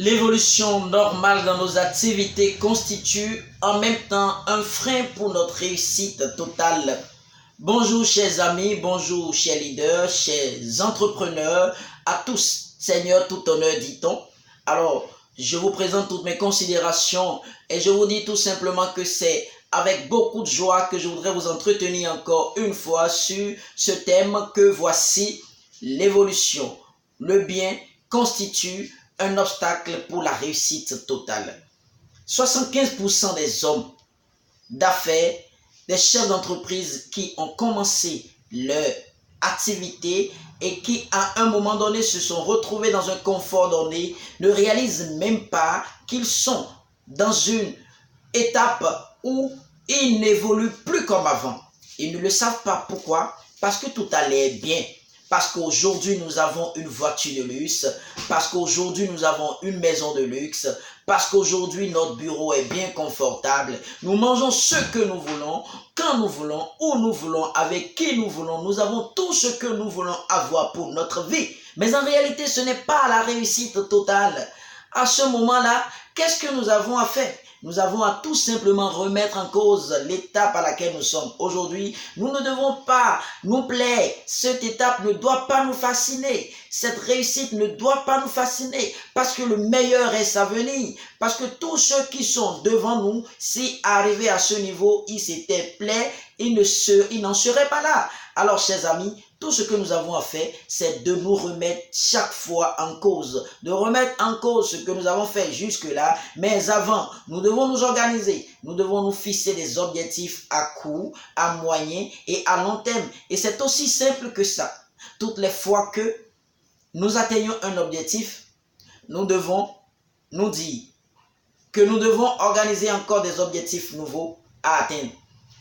L'évolution normale dans nos activités constitue en même temps un frein pour notre réussite totale. Bonjour chers amis, bonjour chers leaders, chers entrepreneurs, à tous, Seigneur, tout honneur dit-on. Alors, je vous présente toutes mes considérations et je vous dis tout simplement que c'est avec beaucoup de joie que je voudrais vous entretenir encore une fois sur ce thème que voici, l'évolution. Le bien constitue un obstacle pour la réussite totale. 75% des hommes d'affaires, des chefs d'entreprise qui ont commencé leur activité et qui à un moment donné se sont retrouvés dans un confort donné, ne réalisent même pas qu'ils sont dans une étape où ils n'évoluent plus comme avant. Ils ne le savent pas. Pourquoi? Parce que tout allait bien. Parce qu'aujourd'hui, nous avons une voiture de luxe. Parce qu'aujourd'hui, nous avons une maison de luxe. Parce qu'aujourd'hui, notre bureau est bien confortable. Nous mangeons ce que nous voulons, quand nous voulons, où nous voulons, avec qui nous voulons. Nous avons tout ce que nous voulons avoir pour notre vie. Mais en réalité, ce n'est pas la réussite totale. À ce moment-là, qu'est-ce que nous avons à faire? Nous avons à tout simplement remettre en cause l'étape à laquelle nous sommes aujourd'hui. Nous ne devons pas nous plaire. Cette étape ne doit pas nous fasciner. Cette réussite ne doit pas nous fasciner. Parce que le meilleur est à venir. Parce que tous ceux qui sont devant nous, si arrivés à ce niveau, ils s'étaient plaît, ils n'en seraient pas là. Alors, chers amis, tout ce que nous avons à faire, c'est de nous remettre chaque fois en cause. De remettre en cause ce que nous avons fait jusque-là. Mais avant, nous devons nous organiser. Nous devons nous fixer des objectifs à court, à moyen et à long terme. Et c'est aussi simple que ça. Toutes les fois que nous atteignons un objectif, nous devons nous dire que nous devons organiser encore des objectifs nouveaux à atteindre.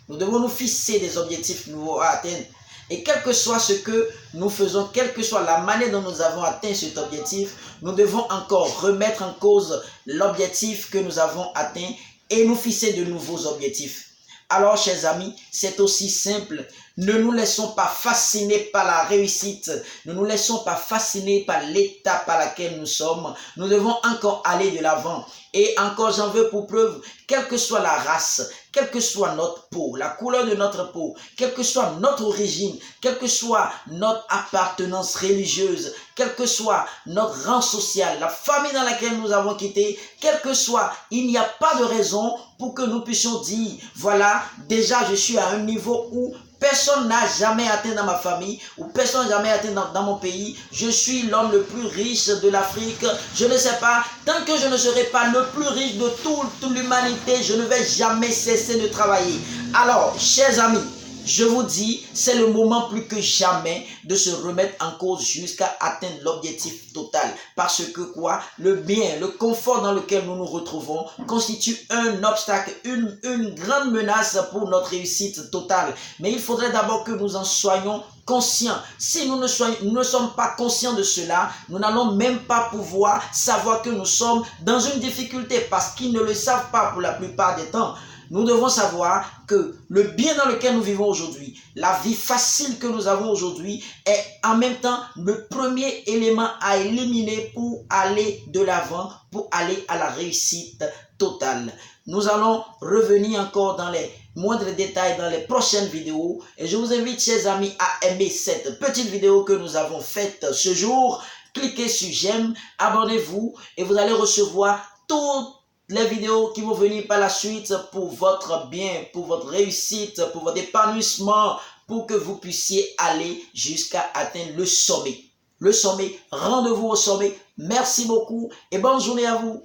Nous devons nous fixer des objectifs nouveaux à atteindre. Et quel que soit ce que nous faisons, quelle que soit la manière dont nous avons atteint cet objectif, nous devons encore remettre en cause l'objectif que nous avons atteint et nous fixer de nouveaux objectifs. Alors, chers amis, c'est aussi simple. Ne nous laissons pas fasciner par la réussite. Ne nous laissons pas fasciner par l'étape à laquelle nous sommes. Nous devons encore aller de l'avant. Et encore, j'en veux pour preuve, quelle que soit la race, quelle que soit notre peau, la couleur de notre peau, quelle que soit notre origine, quelle que soit notre appartenance religieuse, quel que soit notre rang social, la famille dans laquelle nous avons quitté, quel que soit, il n'y a pas de raison pour que nous puissions dire, voilà, déjà je suis à un niveau où personne n'a jamais atteint dans ma famille ou personne n'a jamais atteint dans mon pays. Je suis l'homme le plus riche de l'Afrique. Je ne sais pas, tant que je ne serai pas le plus riche de toute l'humanité, je ne vais jamais cesser de travailler. Alors, chers amis, je vous dis, c'est le moment plus que jamais de se remettre en cause jusqu'à atteindre l'objectif total. Parce que quoi? Le bien, le confort dans lequel nous nous retrouvons constitue un obstacle, une grande menace pour notre réussite totale. Mais il faudrait d'abord que nous en soyons conscients. Si nous ne sommes pas conscients de cela, nous n'allons même pas pouvoir savoir que nous sommes dans une difficulté parce qu'ils ne le savent pas pour la plupart des temps. Nous devons savoir que le bien dans lequel nous vivons aujourd'hui, la vie facile que nous avons aujourd'hui est en même temps le premier élément à éliminer pour aller de l'avant, pour aller à la réussite totale. Nous allons revenir encore dans les moindres détails dans les prochaines vidéos et je vous invite, chers amis, à aimer cette petite vidéo que nous avons faite ce jour. Cliquez sur j'aime, abonnez-vous et vous allez recevoir toutes les vidéos qui vont venir par la suite pour votre bien, pour votre réussite, pour votre épanouissement, pour que vous puissiez aller jusqu'à atteindre le sommet. Le sommet, rendez-vous au sommet. Merci beaucoup et bonne journée à vous.